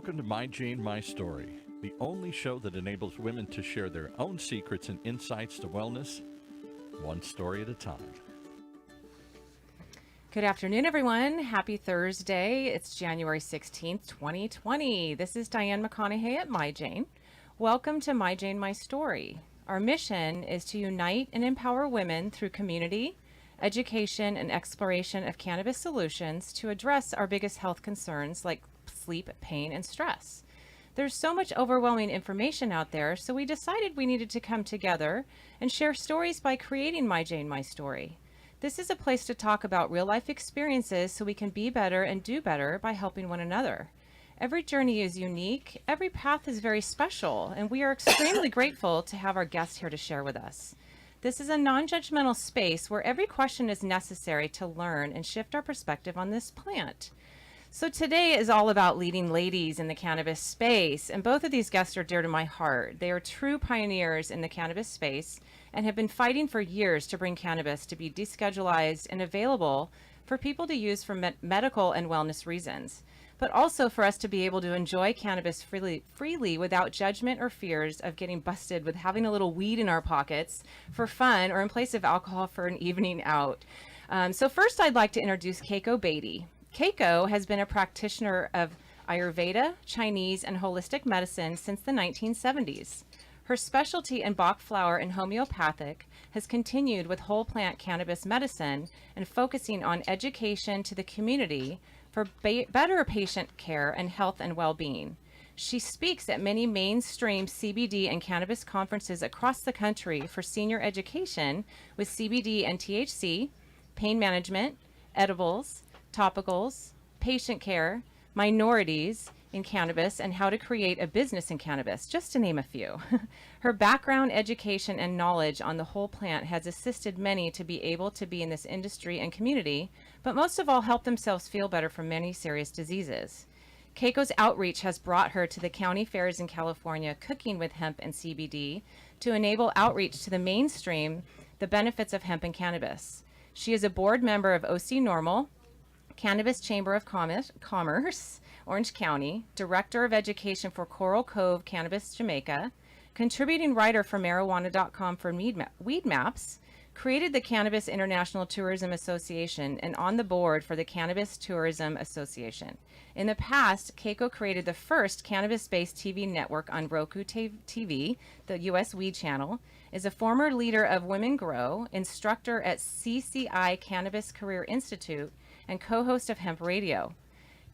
Welcome to My Jane, My Story, the only show that enables women to share their own secrets and insights to wellness, one story at a time. Good afternoon, everyone. Happy Thursday. It's January 16th, 2020. This is Diane McConaughey at My Jane. Welcome to My Jane, My Story. Our mission is to unite and empower women through community, education, and exploration of cannabis solutions to address our biggest health concerns like sleep, pain, and stress. There's so much overwhelming information out there, so we decided we needed to come together and share stories by creating My Jane, My Story. This is a place to talk about real-life experiences so we can be better and do better by helping one another. Every journey is unique, every path is very special, and we are extremely grateful to have our guests here to share with us. This is a non-judgmental space where every question is necessary to learn and shift our perspective on this plant. So today is all about leading ladies in the cannabis space, and both of these guests are dear to my heart. They are true pioneers in the cannabis space and have been fighting for years to bring cannabis to be deschedulized and available for people to use for medical and wellness reasons, but also for us to be able to enjoy cannabis freely without judgment or fears of getting busted with having a little weed in our pockets for fun or in place of alcohol for an evening out. So first I'd like to introduce Keiko Beatie. Keiko has been a practitioner of Ayurveda, Chinese, and holistic medicine since the 1970s. Her specialty in Bach flower and homeopathic has continued with whole plant cannabis medicine and focusing on education to the community for better patient care and health and well-being. She speaks at many mainstream CBD and cannabis conferences across the country for senior education with CBD and THC, pain management, edibles, topicals, patient care, minorities in cannabis, and how to create a business in cannabis, just to name a few. Her background, education, and knowledge on the whole plant has assisted many to be able to be in this industry and community, but most of all help themselves feel better from many serious diseases. Keiko's outreach has brought her to the county fairs in California cooking with hemp and CBD to enable outreach to the mainstream the benefits of hemp and cannabis. She is a board member of OC Normal, Cannabis Chamber of Commerce, Orange County, Director of Education for Coral Cove Cannabis Jamaica, contributing writer for marijuana.com for weed maps, created the Cannabis International Tourism Association, and on the board for the Cannabis Tourism Association. In the past, Keiko created the first cannabis-based TV network on Roku TV, the U.S. Weed Channel, is a former leader of Women Grow, instructor at CCI Cannabis Career Institute, and co-host of Hemp Radio.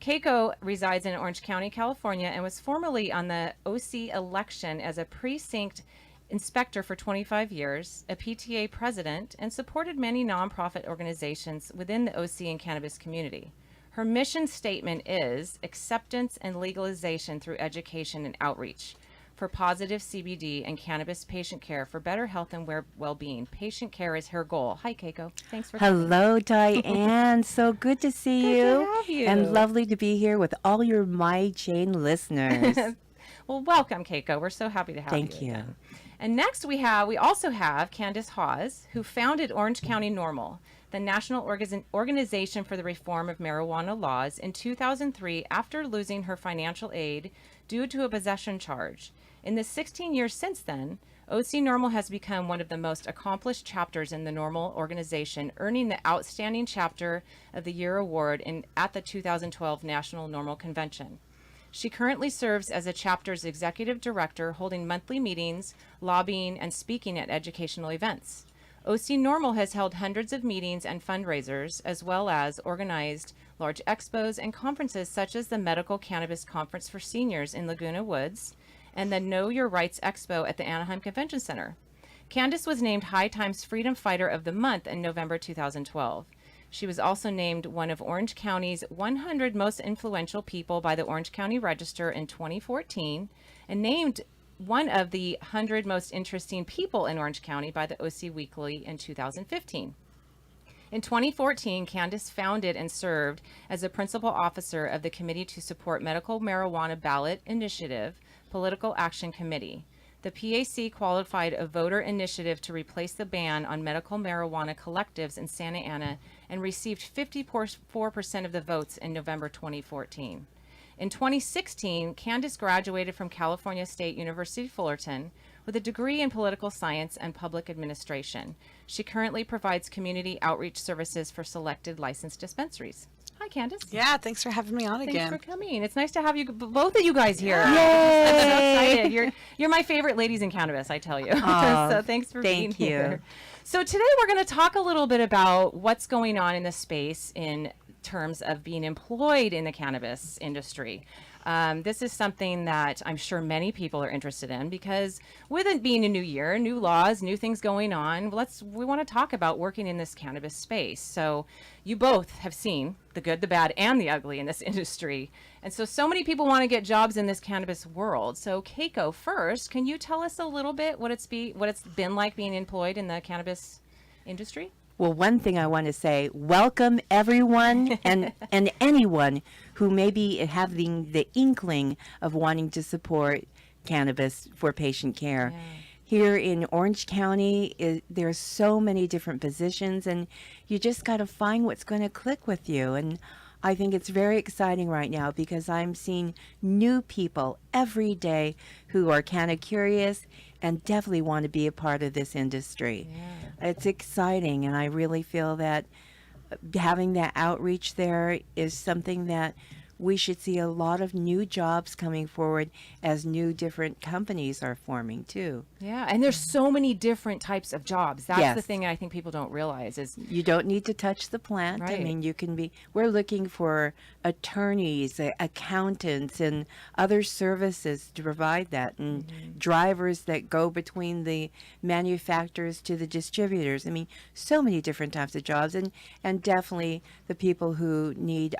Keiko resides in Orange County, California, and was formerly on the OC election as a precinct inspector for 25 years, a PTA president, and supported many nonprofit organizations within the OC and cannabis community. Her mission statement is acceptance and legalization through education and outreach for positive CBD and cannabis patient care for better health and well-being. Patient care is her goal. Hi, Keiko. Thanks for coming. Hello, Diane. So good to see Good you. to have you. And lovely to be here with all your My Jane listeners. Well, welcome, Keiko. We're so happy to have you. Thank you. Again. And next we also have Candice Hawes, who founded Orange County NORML, the National Organization for the Reform of Marijuana Laws, in 2003 after losing her financial aid due to a possession charge. In the 16 years since then, OC NORML has become one of the most accomplished chapters in the NORML organization, earning the Outstanding Chapter of the Year award at the 2012 National NORML Convention. She currently serves as a chapter's executive director, holding monthly meetings, lobbying, and speaking at educational events. OC NORML has held hundreds of meetings and fundraisers, as well as organized large expos and conferences such as the Medical Cannabis Conference for Seniors in Laguna Woods and the Know Your Rights Expo at the Anaheim Convention Center. Kandice was named High Times Freedom Fighter of the Month in November 2012. She was also named one of Orange County's 100 most influential people by the Orange County Register in 2014 and named one of the 100 most interesting people in Orange County by the OC Weekly in 2015. In 2014, Kandice founded and served as a principal officer of the Committee to Support Medical Marijuana Ballot Initiative Political Action Committee. The PAC qualified a voter initiative to replace the ban on medical marijuana collectives in Santa Ana and received 54% of the votes in November 2014. In 2016, Kandice graduated from California State University Fullerton with a degree in political science and public administration. She currently provides community outreach services for selected licensed dispensaries. Hi, Kandice. Yeah, thanks for having me on again. Thanks for coming. It's nice to have you, both of you guys here. Yay! I'm so excited. You're my favorite ladies in cannabis, I tell you. Oh, so thanks for being thank you. here. So today we're going to talk a little bit about what's going on in the space in terms of being employed in the cannabis industry. This is something that I'm sure many people are interested in because with it being a new year, new laws, new things going on, we want to talk about working in this cannabis space. So you both have seen the good, the bad, and the ugly in this industry. And so many people want to get jobs in this cannabis world. So Keiko, first, can you tell us a little bit what it's been like being employed in the cannabis industry? Well, one thing I want to say, welcome everyone and anyone who may be having the inkling of wanting to support cannabis for patient care. Yeah. Here in Orange County, there's so many different positions, and you just got to find what's going to click with you. And I think it's very exciting right now because I'm seeing new people every day who are kind of curious and definitely want to be a part of this industry. Yeah. It's exciting, and I really feel that having that outreach there is something that we should see a lot of new jobs coming forward as new different companies are forming too. Yeah, and there's so many different types of jobs. That's the Yes. thing I think people don't realize is You don't need to touch the plant. I Right. mean, we're looking for attorneys, accountants, and other services to provide that, and drivers that go between the manufacturers to the distributors. I mean, so many different types of jobs, and definitely the people who need,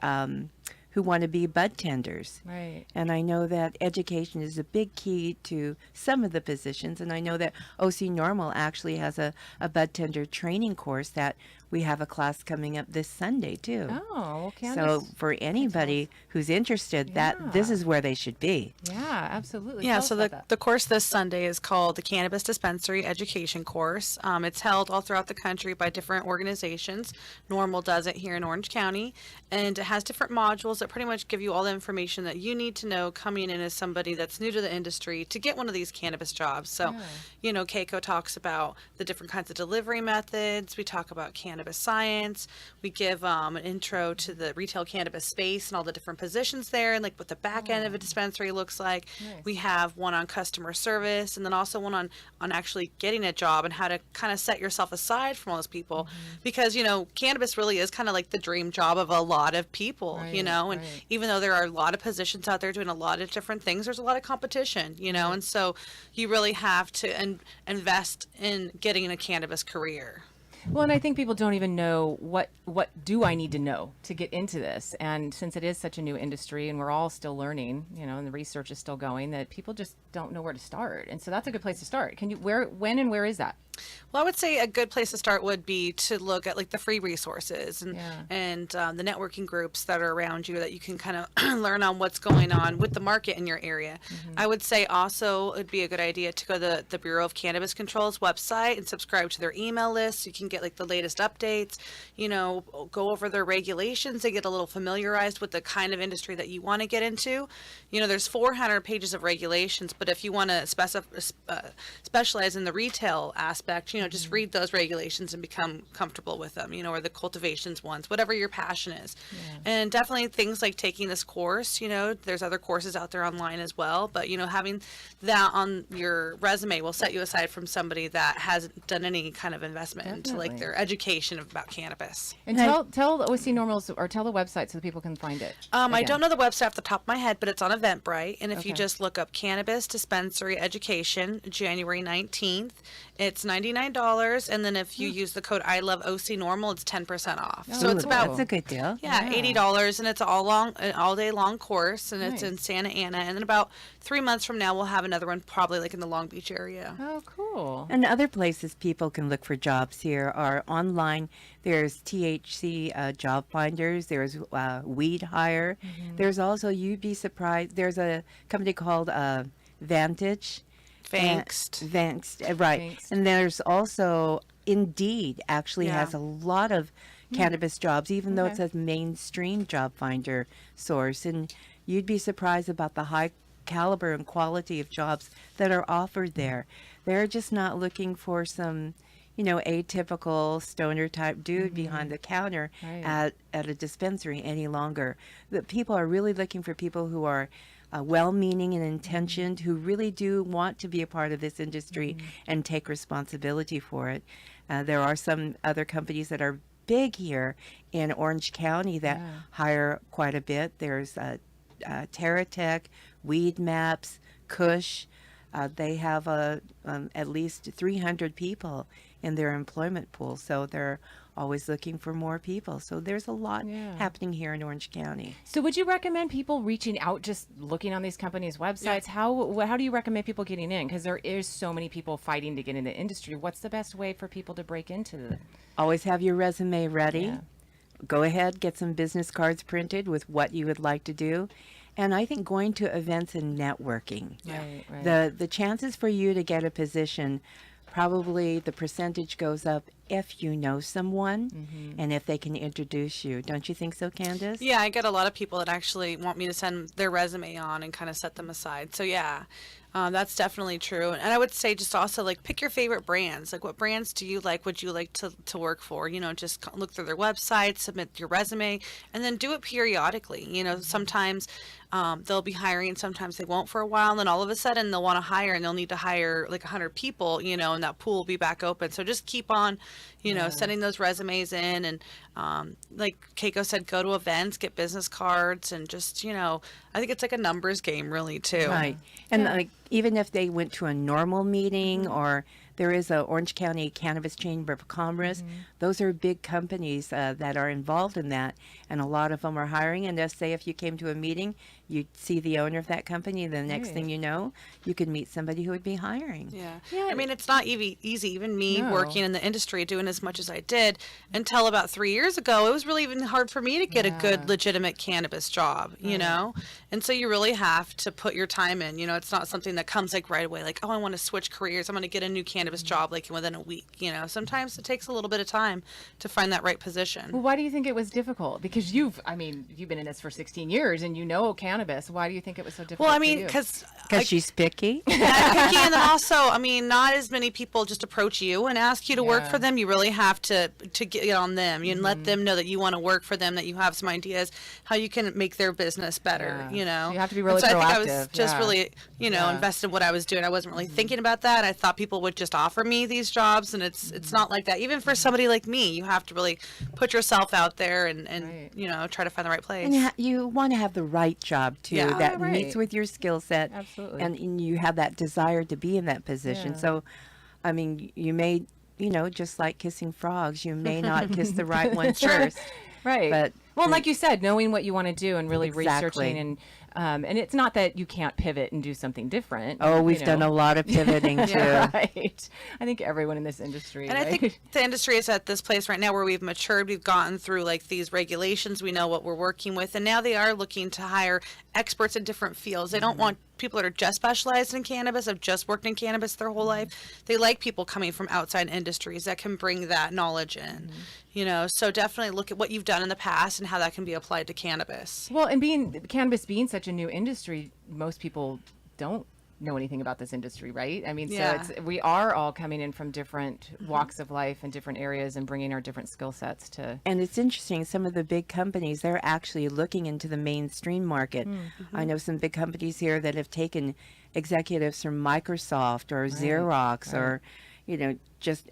who want to be bud tenders. right. And I know that education is a big key to some of the positions. And I know that OC Normal actually has a bud tender training course that we have a class coming up this Sunday too. Oh, well, Candice. So for anybody who's interested, this Yeah. is where they should be. Yeah, absolutely. Yeah, Tell us so about the, that. the course this Sunday is called the Cannabis Dispensary Education Course. It's held all throughout the country by different organizations. Normal does it here in Orange County, and it has different modules that pretty much give you all the information that you need to know coming in as somebody that's new to the industry to get one of these cannabis jobs. So, Keiko talks about the different kinds of delivery methods. We talk about cannabis science. We give an intro to the retail cannabis space and all the different positions there, and like what the back end of a dispensary looks like. Nice. We have one on customer service, and then also one on actually getting a job and how to kind of set yourself aside from all those people, because cannabis really is kind of like the dream job of a lot of people, Right, and right. even though there are a lot of positions out there doing a lot of different things, there's a lot of competition, and so you really have to invest in getting a cannabis career. Well, and I think people don't even know what do I need to know to get into this. And since it is such a new industry and we're all still learning, and the research is still going, that people just don't know where to start. And so that's a good place to start. When and where is that? Well, I would say a good place to start would be to look at like the free resources and Yeah. the networking groups that are around you that you can kind of learn on what's going on with the market in your area. I would say also it'd be a good idea to go to the Bureau of Cannabis Control's website and subscribe to their email list so you can get like the latest updates, go over their regulations and get a little familiarized with the kind of industry that you want to get into. There's 400 pages of regulations, but if you want to specialize in the retail aspect, just read those regulations and become comfortable with them, or the cultivations ones, whatever your passion is. And definitely things like taking this course, there's other courses out there online as well, but, having that on your resume will set you aside from somebody that hasn't done any kind of investment into like Definitely. their education about cannabis. And tell the OC Normals or tell the website so that people can find it. I again. don't know the website off the top of my head, but it's on Eventbrite. And if you Okay. just look up Cannabis Dispensary Education, January 19th, it's $99. And then if you use the code I love OC Normal, it's 10% off. So Oh, it's cool. about That's a good deal. Yeah, Yeah. $80, and it's an all day long course, and it's in Nice. Santa Ana. And then about 3 months from now, we'll have another one, probably like in the Long Beach area. Oh, cool. And other places people can look for jobs here are online. There's THC job finders. There's Weed Hire. There's also, you'd be surprised, there's a company called Vantage. Thanks. Right. Thanks. And there's also Indeed actually Yeah. has a lot of cannabis jobs, even though it Okay. says mainstream job finder source. And you'd be surprised about the high caliber and quality of jobs that are offered there. They're just not looking for some, atypical stoner type dude behind the counter Right. at a dispensary any longer. The people are really looking for people who are well-meaning and intentioned, who really do want to be a part of this industry and take responsibility for it. There are some other companies that are big here in Orange County that hire quite a bit. There's TerraTech, Weed Maps, Cush. They have at least 300 people in their employment pool, so they're always looking for more people. So there's a lot happening here in Orange County. So would you recommend people reaching out, just looking on these companies' websites? How do you recommend people getting in? Because there is so many people fighting to get in the industry. What's the best way for people to break into the... Always have your resume ready. Yeah. Go ahead, get some business cards printed with what you would like to do. And I think going to events and networking. Right. The chances for you to get a position, probably the percentage goes up if you know someone and if they can introduce you. Don't you think so, Kandice? Yeah, I get a lot of people that actually want me to send their resume on and kind of set them aside. So yeah, that's definitely true. And I would say just also like pick your favorite brands. Like what brands do you like? Would you like to work for? Just look through their website, submit your resume, and then do it periodically. Sometimes they'll be hiring, sometimes they won't for a while, and then all of a sudden they'll want to hire and they'll need to hire like 100 people, and that pool will be back open. So just keep on, sending those resumes in, and like Keiko said, go to events, get business cards, and just, I think it's like a numbers game really too. Right. And like even if they went to a normal meeting or there is a Orange County Cannabis Chamber of Commerce, those are big companies that are involved in that, and a lot of them are hiring. And just say if you came to a meeting, you'd see the owner of that company, the next thing you know, you could meet somebody who would be hiring. Yeah. I mean, it's not easy. Even me working in the industry, doing as much as I did, until about 3 years ago, it was really even hard for me to get a good, legitimate cannabis job, And so you really have to put your time in. It's not something that comes like right away, like, oh, I want to switch careers. I'm going to get a new cannabis job like within a week. Sometimes it takes a little bit of time to find that right position. Well, why do you think it was difficult? Because you've been in this for 16 years and cannabis. Why do you think it was so difficult? Well, I for mean, you? because she's picky. picky, and then also, not as many people just approach you and ask you to work for them. You really have to get on them and let them know that you want to work for them, that you have some ideas how you can make their business better. You have to be really so proactive. I think I was just really, invested in what I was doing. I wasn't really thinking about that. I thought people would just offer me these jobs, and it's not like that. Even for somebody like me, you have to really put yourself out there and try to find the right place. And you want to have the right job too that meets with your skill set. Absolutely. And you have that desire to be in that position. Yeah. So, I mean, you may, just like kissing frogs, you may not kiss the right one first. Right. But well, like you said, knowing what you want to do and really Exactly. researching and it's not that you can't pivot and do something different. Oh, we've done a lot of pivoting too. Right. I think everyone in this industry. And I think the industry is at this place right now where we've matured. We've gotten through like these regulations. We know what we're working with. And now they are looking to hire experts in different fields. They don't want people that are just specialized in cannabis, have just worked in cannabis their whole life. They like people coming from outside industries that can bring that knowledge in. So definitely look at what you've done in the past and how that can be applied to cannabis. Well, and cannabis being such a new industry, most people don't know anything about this industry, right? I mean, so we are all coming in from different walks of life and different areas and bringing our different skill sets to. And it's interesting, some of the big companies, they're actually looking into the mainstream market. I know some big companies here that have taken executives from Microsoft or Xerox or, just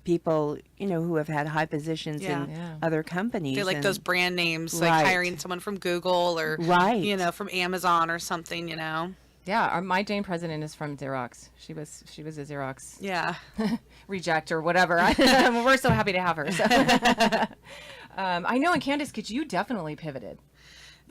people, who have had high positions in other companies. They like those brand names, like Right. hiring someone from Google or, Right. from Amazon or something, Yeah, my Jane president is from Xerox. She was a Xerox Yeah. reject or whatever. We're so happy to have her. So. I know, and Kandice, because you definitely pivoted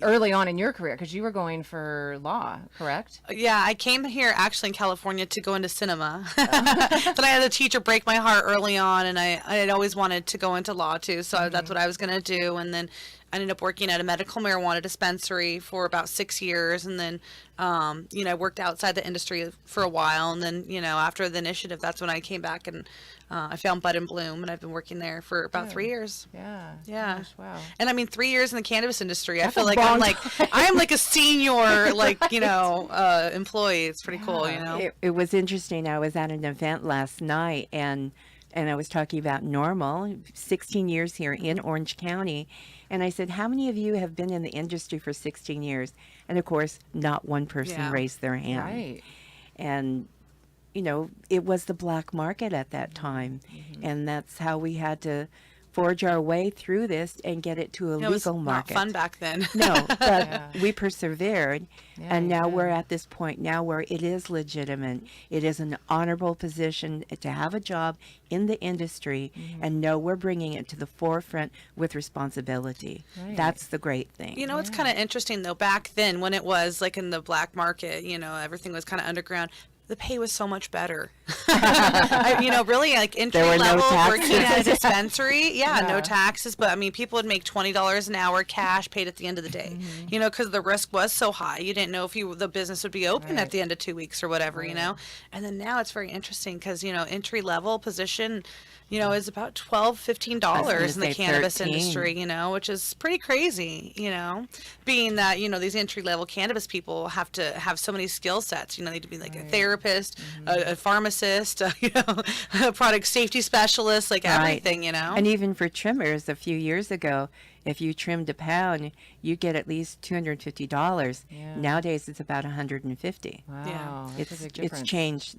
early on in your career because you were going for law, correct? Yeah, I came here actually in California to go into cinema. But I had a teacher break my heart early on, and I had always wanted to go into law too, so that's what I was going to do. And then I ended up working at a medical marijuana dispensary for about 6 years, and then I worked outside the industry for a while, and then after the initiative, that's when I came back and I found Bud and Bloom, and I've been working there for about 3 years. Yeah. Gosh, wow. And I mean, 3 years in the cannabis industry, That's I feel a like long I am like a senior employee. It's pretty cool. It was interesting. I was at an event last night, and I was talking about normal 16 years here in Orange County, and I said, how many of you have been in the industry for 16 years? And of course, not one person raised their hand. Right. And it was the black market at that time, and that's how we had to forge our way through this and get it to a It was legal market. not fun back then. No, but we persevered, and now you we're did. at this point now where it is legitimate. It is an honorable position to have a job in the industry and know we're bringing it to the forefront with responsibility. Right. That's the great thing. It's kind of interesting though. Back then, when it was like in the black market, everything was kind of underground. The pay was so much better. Really, like entry There were no level working taxes. at a dispensary. Yeah, Yeah. no taxes. But I mean, people would make $20 an hour cash paid at the end of the day. Because the risk was so high. You didn't know if the business would be open Right. at the end of 2 weeks or whatever. And then now it's very interesting because entry level position. Is about $12, $15 in the say cannabis 13. industry, which is pretty crazy, being that, these entry level cannabis people have to have so many skill sets. They need to be like a therapist, a pharmacist, a product safety specialist, like everything, And even for trimmers, a few years ago, if you trimmed a pound, you get at least $250. Yeah. Nowadays, it's about $150. Wow. That's a big It's difference. changed.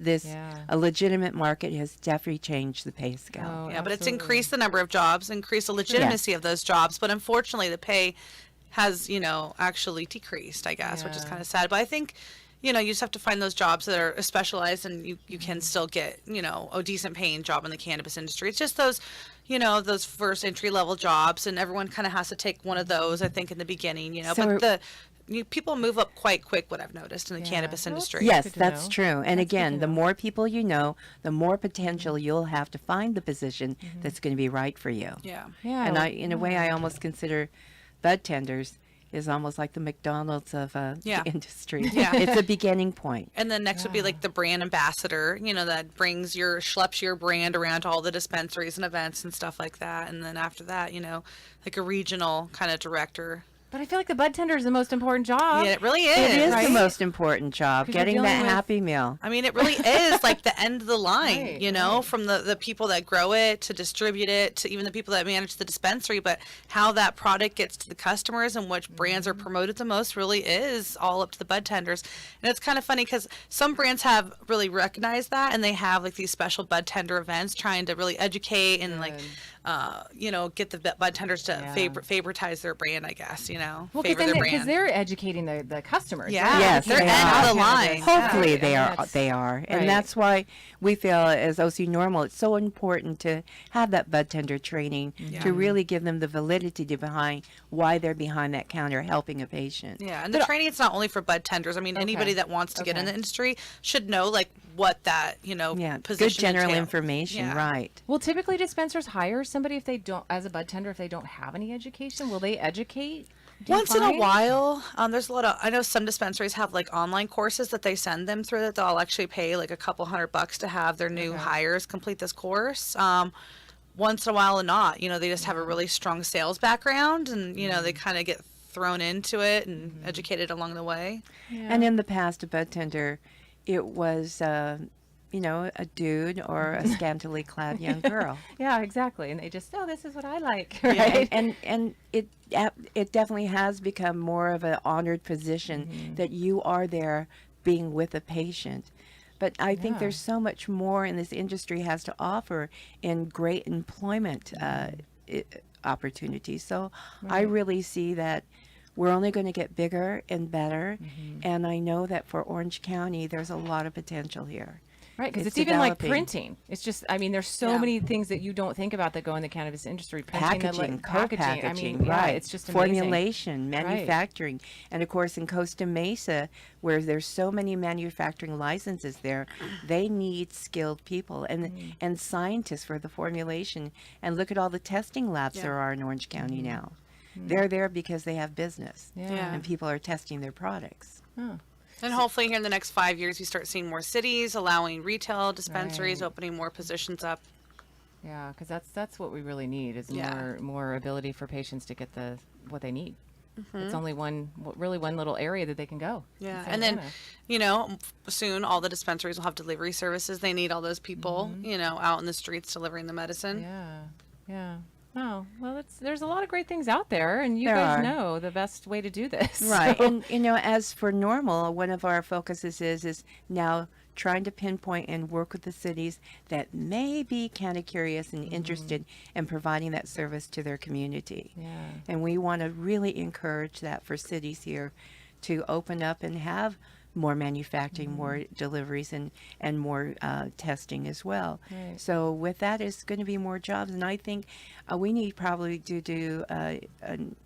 A legitimate market has definitely changed the pay scale. Oh, Yeah, but it's absolutely. increased the number of jobs, increased the legitimacy of those jobs. But unfortunately, the pay has, actually decreased, I guess, which is Yeah. kind of sad. But I think, you just have to find those jobs that are specialized and you can still get, a decent paying job in the cannabis industry. It's just those, those first entry level jobs, and everyone kind of has to take one of those, I think, in the beginning, So but people move up quite quick, what I've noticed in the cannabis Well, industry. Yes, good to that's know. true. And That's good again, to the know. more people you know, the more potential you'll have to find the position that's going to be right for you. Yeah. Yeah. And in a way, I almost consider bud tenders is almost like the McDonald's of Yeah. the industry. Yeah. It's a beginning point. And then next would be like the brand ambassador, that schleps your brand around to all the dispensaries and events and stuff like that. And then after that, like a regional kind of director. But I feel like the bud tender is the most important job. Yeah, it really is. It is right? the most important job, 'Cause you're getting dealing that with- happy meal. I mean, it really is like the end of the line, Right, right. from the people that grow it to distribute it to even the people that manage the dispensary. But how that product gets to the customers and which brands are promoted the most really is all up to the bud tenders. And it's kind of funny because some brands have really recognized that, and they have like these special bud tender events trying to really educate and like, get the bud tenders to Yeah. favoritize their brand, I guess, Well, favor their because brand. they're educating the customers. Yeah. Yes, they're they end are. of the line. Hopefully Right. they I mean, are. that's- They are, right. and that's why we feel as OC Normal, it's so important to have that bud tender training to really give them the validity behind why they're behind that counter helping a patient. Yeah, and the training, it's not only for bud tenders. I mean, anybody that wants to get in the industry should know like what that Yeah, position good general entails. information, Yeah. right? Will typically dispensers hire somebody if they don't, as a bud tender, if they don't have any education? Will they educate? Do you Once in a find? while, there's a lot of. I know some dispensaries have like online courses that they send them through that they'll actually pay like a couple $100 to have their new hires complete this course. Once in a while, or not. They just have a really strong sales background, and they kind of get thrown into it and educated along the way. And in the past, a bud tender, it was, a dude or a scantily clad young girl. Yeah, exactly. And they just, oh, this is what I like, Yeah, right? and it definitely has become more of an honored position that you are there being with a patient. But I think Yeah. there's so much more in this industry has to offer in great employment opportunities. So I really see that we're only going to get bigger and better. And I know that for Orange County, there's a lot of potential here. Right, because It's it's even like developing. printing. It's just, I mean, there's so Yeah. many things that you don't think about that go in the cannabis industry. Printing, Packaging, packaging. I co-packaging, mean, yeah, right. it's just amazing. Formulation, manufacturing. And of course in Costa Mesa, where there's so many manufacturing licenses there, they need skilled people and scientists for the formulation. And look at all the testing labs there are in Orange County now. They're there because they have business. Yeah. And people are testing their products. Oh. And hopefully here in the next 5 years, you start seeing more cities allowing retail dispensaries, Right. opening more positions up. Yeah, because that's what we really need is Yeah. more ability for patients to get what they need. It's only really one little area that they can go. in Yeah, Santa and then, Ana. soon all the dispensaries will have delivery services. They need all those people, out in the streets delivering the medicine. Yeah, yeah. Oh, well, there's a lot of great things out there, and you There guys are. know the best way to do this. Right. So- And, as for normal, one of our focuses is now trying to pinpoint and work with the cities that may be kind of curious and interested in providing that service to their community. Yeah. And we want to really encourage that for cities here to open up and have more manufacturing, more deliveries, and more testing as well. Right. So with that, it's going to be more jobs. And I think we need probably to do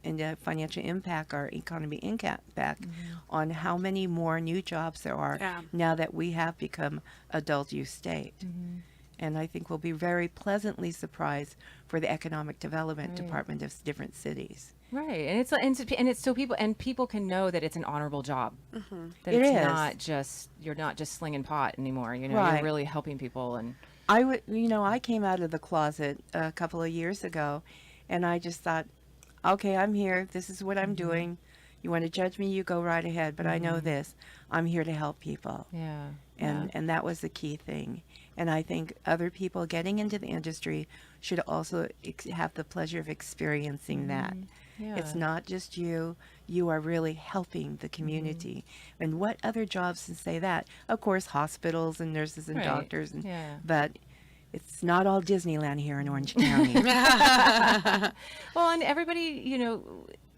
in the financial impact, our economy impact on how many more new jobs there are Yeah. now that we have become adult use state. And I think we'll be very pleasantly surprised for the economic development Right. department of different cities. Right, and it's so people can know that it's an honorable job. That It it's is. you're not just slinging pot anymore. You're Right. really helping people, and I came out of the closet a couple of years ago, and I just thought, okay, I'm here. This is what I'm doing. You want to judge me, you go right ahead. But I know this. I'm here to help people. yeah, And that was the key thing. And I think other people getting into the industry should also have the pleasure of experiencing that. yeah. It's not just you. You are really helping the community. And what other jobs can say that? Of course, hospitals and nurses and Right. doctors. Yeah. But it's not all Disneyland here in Orange County. Well, and everybody,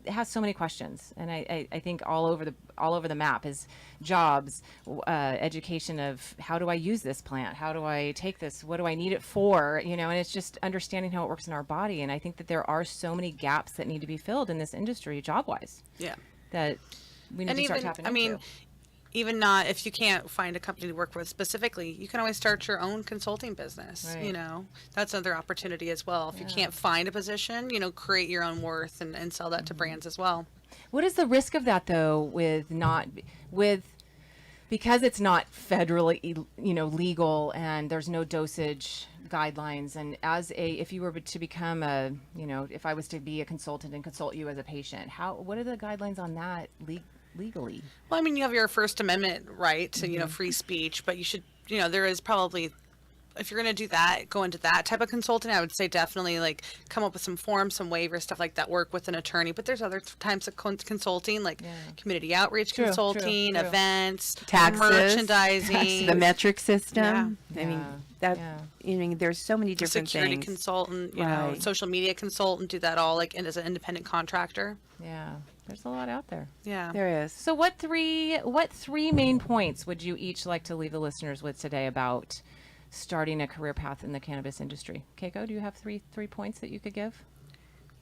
has so many questions, and I think all over the map is jobs, education of how do I use this plant, how do I take this, what do I need it for, and it's just understanding how it works in our body. And I think that there are so many gaps that need to be filled in this industry, job wise, Yeah. that we need And to start even, tapping I mean, into. even not if you can't find a company to work with specifically, you can always start your own consulting business. Right. That's another opportunity as well. If you can't find a position, create your own worth and sell that to brands as well. What is the risk of that though, because it's not federally, legal, and there's no dosage guidelines, and if you were to become if I was to be a consultant and consult you as a patient, what are the guidelines on that legally? Well, I mean, you have your First Amendment right to, free speech, but you should, there is probably, if you're going to do that, go into that type of consulting, I would say definitely come up with some forms, some waivers, stuff like that, work with an attorney. But there's other types of consulting, like community outreach True, consulting, true. events, Taxes, merchandising, the metric system. Yeah. I mean, Yeah. there's so many different security things. consultant, Right. social media consultant, do that all as an independent contractor. Yeah, there's a lot out there. Yeah. There is. So what three main points would you each like to leave the listeners with today about starting a career path in the cannabis industry? Keiko, do you have three points that you could give?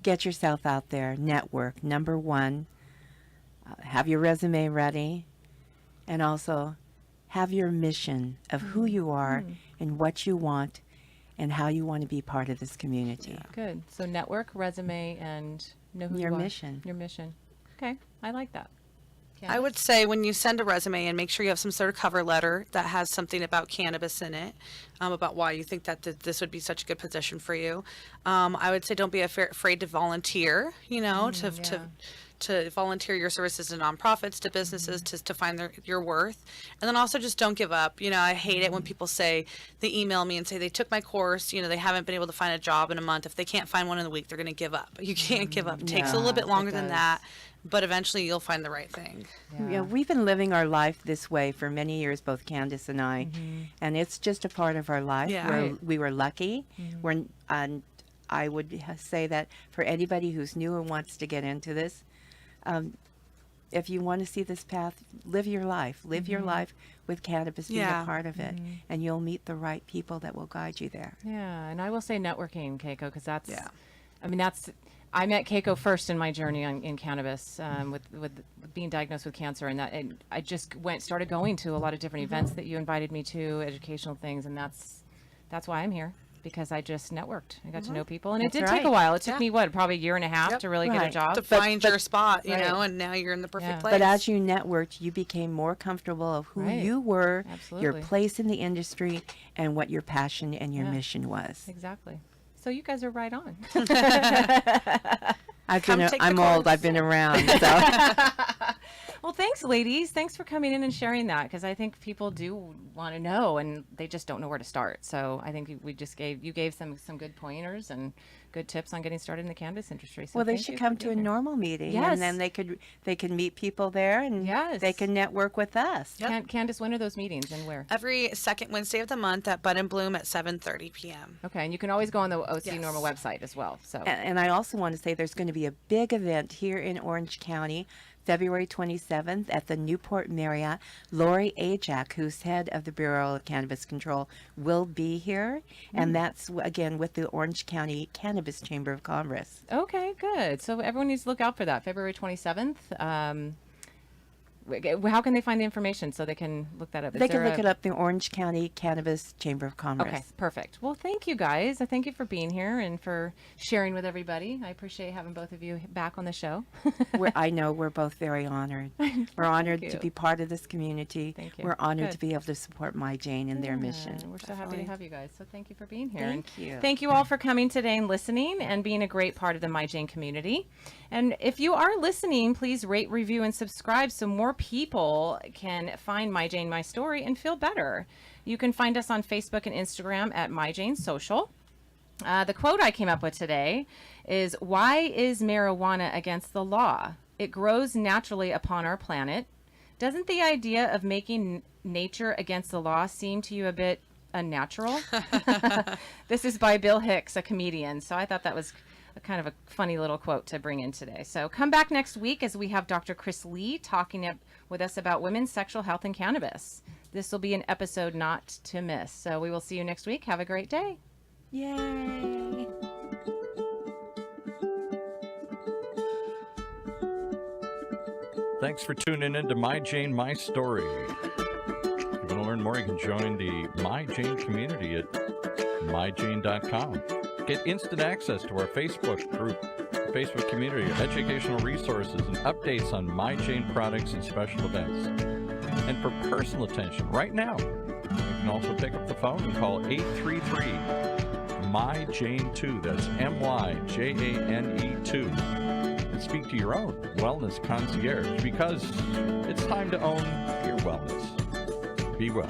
Get yourself out there. Network. Number one, have your resume ready, and also have your mission of who you are and what you want and how you want to be part of this community. Good. So network, resume, and know who Your you are. mission. Your mission. Okay, I like that. I would say when you send a resume and make sure you have some sort of cover letter that has something about cannabis in it, about why you think that this would be such a good position for you. I would say don't be afraid to volunteer, to volunteer your services to nonprofits, to businesses, to find your worth. And then also just don't give up. I hate it when people say, they email me and say they took my course, they haven't been able to find a job in a month. If they can't find one in a week, they're going to give up. You can't give up. It takes a little bit longer than does. that, but eventually you'll find the right thing. We've been living our life this way for many years, both Kandice and I, and it's just a part of our life. Yeah. We were lucky. And I would say that for anybody who's new and wants to get into this, if you want to see this path, live your life. Live your life with cannabis being a part of it, and you'll meet the right people that will guide you there. Yeah, and I will say networking, Keiko, because that's. Yeah. I mean, I met Keiko first in my journey in cannabis, with being diagnosed with cancer, and I just started going to a lot of different events that you invited me to, educational things, and that's why I'm here. because I just networked. I got to know people, and it That's did take a right. while. It took me probably a year and a half Yep. to really get a Right. job. To find your spot, you Right. know, and now you're in the perfect Yeah. place. But as you networked, you became more comfortable of who Right. you were, your Absolutely. place in the industry, and what your passion and your Yeah. mission was. Exactly. So you guys are right on. Come take the I'm old. course. I've been around. So. Well, thanks, ladies. Thanks for coming in and sharing that, because I think people do want to know, and they just don't know where to start. So I think you gave some good pointers and good tips on getting started in the cannabis industry. So Well, they thank should you come for to a being here. normal meeting, Yes. and then they can meet people there, and Yes. they can network with us. Yep. Candice, when are those meetings and where? Every second Wednesday of the month at Bud and Bloom at 7:30 p.m. Okay, and you can always go on the OC Yes. Normal website as well. So And I also want to say there's going to be a big event here in Orange County, February 27th at the Newport Marriott. Lori Ajak, who's head of the Bureau of Cannabis Control, will be here. And that's, again, with the Orange County Cannabis Chamber of Commerce. okay, good. So everyone needs to look out for that, February 27th. How can they find the information so they can look that up? Is They can there look a- it up, the Orange County Cannabis Chamber of Commerce. Okay, perfect. Well, thank you guys. I thank you for being here and for sharing with everybody. I appreciate having both of you back on the show. I know we're both very honored. We're honored to you. be part of this community. Thank you. We're honored Good. to be able to support My Jane and their mission. We're so happy to have you guys. So thank you for being here. Thank And you. Thank you all for coming today and listening and being a great part of the My Jane community. And if you are listening, please rate, review, and subscribe so more people can find My Jane, My Story and feel better. You can find us on Facebook and Instagram at My Jane Social. The quote I came up with today is, "Why is marijuana against the law? It grows naturally upon our planet. Doesn't the idea of making nature against the law seem to you a bit unnatural?" This is by Bill Hicks, a comedian. So I thought that was kind of a funny little quote to bring in today. So come back next week as we have Dr. Chris Lee talking with us about women's sexual health and cannabis. This will be an episode not to miss. So we will see you next week. Have a great day. Yay! Thanks for tuning in to My Jane, My Story. If you want to learn more, you can join the My Jane community at myjane.com. Get instant access to our Facebook group, Facebook community, educational resources, and updates on My Jane products and special events. And for personal attention, right now, you can also pick up the phone and call 833-MY-JANE2. That's MYJANE2. And speak to your own wellness concierge, because it's time to own your wellness. Be well.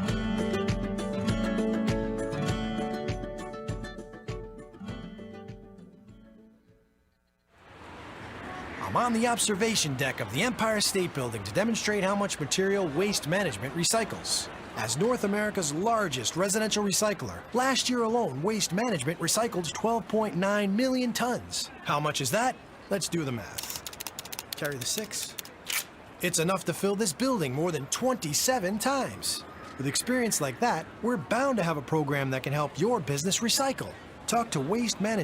I'm on the observation deck of the Empire State Building to demonstrate how much material Waste Management recycles. As North America's largest residential recycler, last year alone, Waste Management recycled 12.9 million tons. How much is that? Let's do the math. Carry the 6. It's enough to fill this building more than 27 times. With experience like that, we're bound to have a program that can help your business recycle. Talk to Waste Management